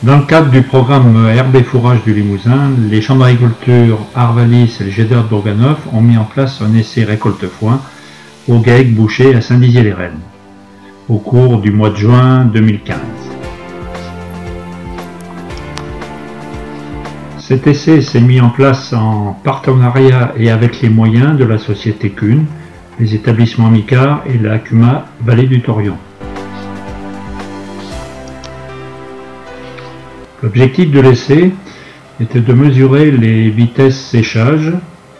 Dans le cadre du programme Herbe et Fourrage du Limousin, les chambres d'agriculture Arvalis et le GEDER de Bourganeuf ont mis en place un essai récolte-foin au GAEC-Boucher à Saint-Dizier-les-Rennes, au cours du mois de juin 2015. Cet essai s'est mis en place en partenariat et avec les moyens de la société Kuhn, les établissements Micard et la CUMA Vallée du Thorion. L'objectif de l'essai était de mesurer les vitesses séchage,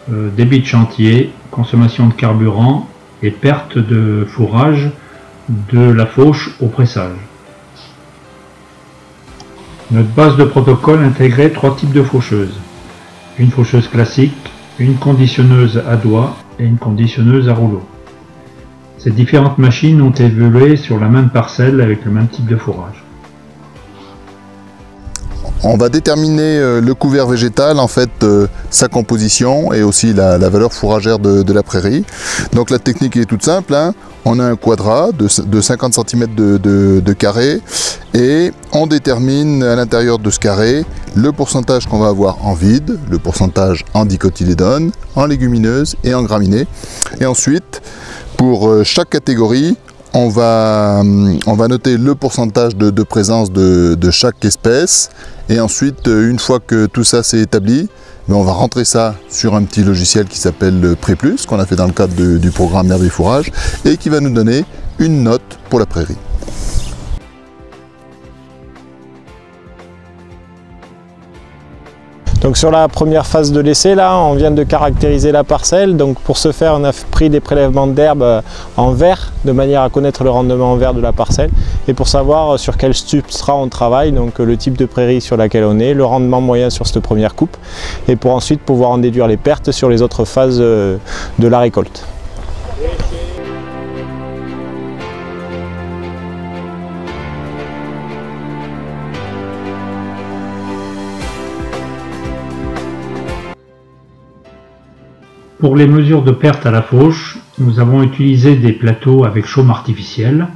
débit de chantier, consommation de carburant et perte de fourrage de la fauche au pressage. Notre base de protocole intégrait 3 types de faucheuses. Une faucheuse classique, une conditionneuse à doigt et une conditionneuse à rouleau. Ces différentes machines ont évolué sur la même parcelle avec le même type de fourrage. On va déterminer le couvert végétal, en fait, sa composition et aussi la valeur fourragère de la prairie. Donc la technique est toute simple, hein. On a un quadrat de 50 cm de carré et on détermine à l'intérieur de ce carré le pourcentage qu'on va avoir en vide, le pourcentage en dicotylédone, en légumineuses et en graminées. Et ensuite, pour chaque catégorie, on va noter le pourcentage de présence de chaque espèce et ensuite, une fois que tout ça s'est établi, on va rentrer ça sur un petit logiciel qui s'appelle PraiPlus, qu'on a fait dans le cadre du programme Herbe et Fourrage et qui va nous donner une note pour la prairie. Donc sur la première phase de l'essai, là, on vient de caractériser la parcelle. Donc pour ce faire, on a pris des prélèvements d'herbe en verre, de manière à connaître le rendement en verre de la parcelle. Et pour savoir sur quel substrat on travaille, donc le type de prairie sur laquelle on est, le rendement moyen sur cette première coupe. Et pour ensuite pouvoir en déduire les pertes sur les autres phases de la récolte. Pour les mesures de perte à la fauche, nous avons utilisé des plateaux avec chaume artificiel.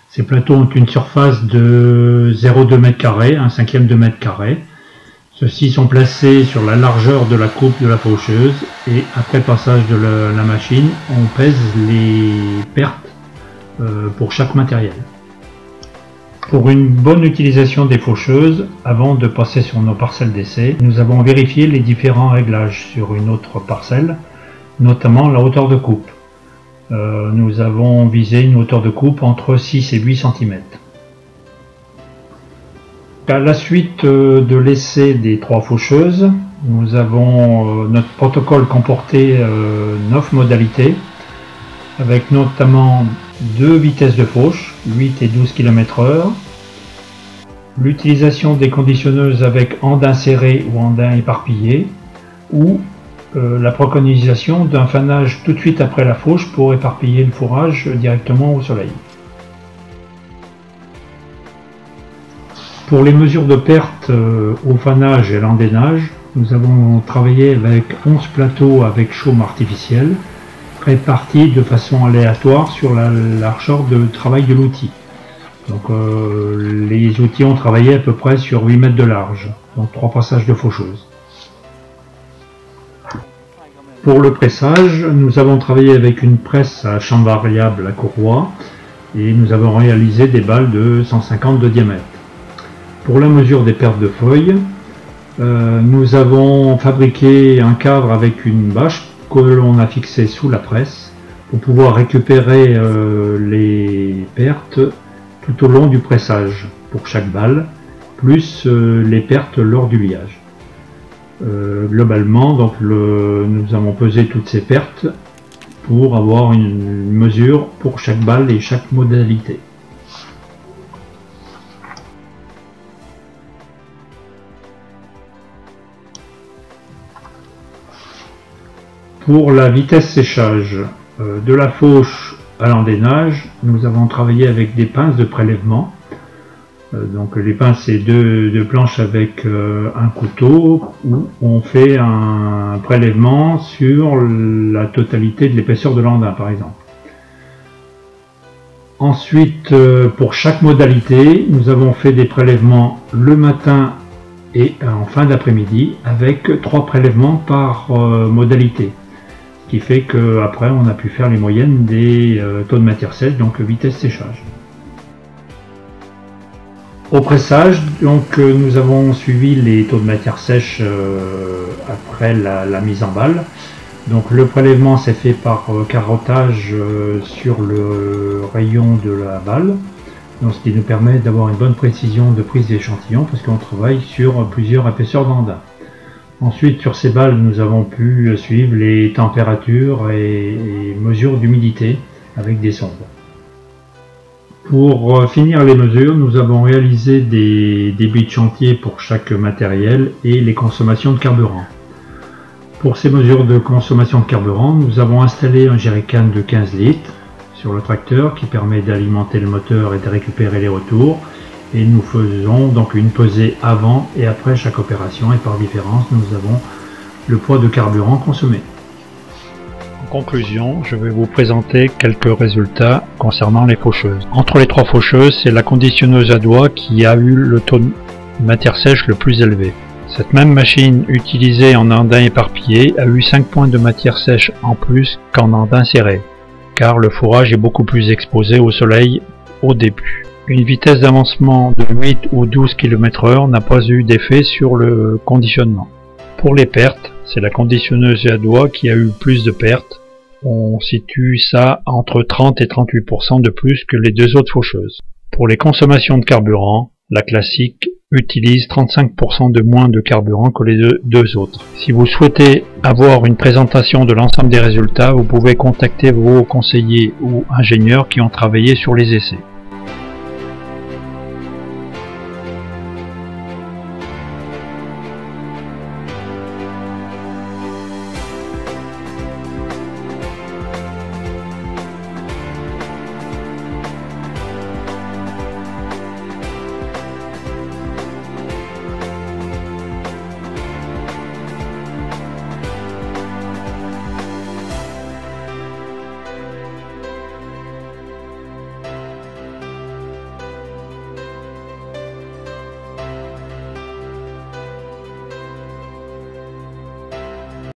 Ces plateaux ont une surface de 0,2 m², 1/5 de mètre carré. Ceux-ci sont placés sur la largeur de la coupe de la faucheuse et après le passage de la machine, on pèse les pertes pour chaque matériel. Pour une bonne utilisation des faucheuses, avant de passer sur nos parcelles d'essai, nous avons vérifié les différents réglages sur une autre parcelle, notamment la hauteur de coupe. Nous avons visé une hauteur de coupe entre 6 et 8 cm. À la suite de l'essai des 3 faucheuses, nous avons notre protocole comportait 9 modalités, avec notamment 2 vitesses de fauche, 8 et 12 km/h, l'utilisation des conditionneuses avec andin serré ou andin éparpillé, ou la préconisation d'un fanage tout de suite après la fauche pour éparpiller le fourrage directement au soleil. Pour les mesures de perte au fanage et à l'endénage, nous avons travaillé avec 11 plateaux avec chaume artificiel, répartis de façon aléatoire sur la largeur de travail de l'outil. Donc les outils ont travaillé à peu près sur 8 mètres de large, donc 3 passages de faucheuse. Pour le pressage, nous avons travaillé avec une presse à champ variable à courroie et nous avons réalisé des balles de 150 de diamètre. Pour la mesure des pertes de feuilles, nous avons fabriqué un cadre avec une bâche que l'on a fixée sous la presse pour pouvoir récupérer les pertes tout au long du pressage pour chaque balle, plus les pertes lors du liage. Globalement, donc nous avons pesé toutes ces pertes pour avoir une mesure pour chaque balle et chaque modalité. Pour la vitesse séchage de la fauche à l'endénage, nous avons travaillé avec des pinces de prélèvement. Donc les pinces, c'est deux planches avec un couteau où on fait un prélèvement sur la totalité de l'épaisseur de l'andin par exemple. Ensuite, pour chaque modalité, nous avons fait des prélèvements le matin et en fin d'après-midi avec 3 prélèvements par modalité. Ce qui fait qu'après on a pu faire les moyennes des taux de matière sèche, donc vitesse séchage. Au pressage, donc nous avons suivi les taux de matière sèche après la mise en balle. Donc le prélèvement s'est fait par carottage sur le rayon de la balle, donc ce qui nous permet d'avoir une bonne précision de prise d'échantillon parce qu'on travaille sur plusieurs épaisseurs d'andin. Ensuite, sur ces balles, nous avons pu suivre les températures et mesures d'humidité avec des sondes. Pour finir les mesures, nous avons réalisé des débits de chantier pour chaque matériel et les consommations de carburant. Pour ces mesures de consommation de carburant, nous avons installé un jerrycan de 15 litres sur le tracteur qui permet d'alimenter le moteur et de récupérer les retours. Et nous faisons donc une pesée avant et après chaque opération et par différence, nous avons le poids de carburant consommé. En conclusion, je vais vous présenter quelques résultats concernant les faucheuses. Entre les 3 faucheuses, c'est la conditionneuse à doigt qui a eu le taux de matière sèche le plus élevé. Cette même machine utilisée en andin éparpillé a eu 5 points de matière sèche en plus qu'en andin serré, car le fourrage est beaucoup plus exposé au soleil au début. Une vitesse d'avancement de 8 ou 12 km/h n'a pas eu d'effet sur le conditionnement. Pour les pertes, c'est la conditionneuse à doigt qui a eu plus de pertes. On situe ça entre 30 et 38% de plus que les 2 autres faucheuses. Pour les consommations de carburant, la classique utilise 35% de moins de carburant que les deux autres. Si vous souhaitez avoir une présentation de l'ensemble des résultats, vous pouvez contacter vos conseillers ou ingénieurs qui ont travaillé sur les essais.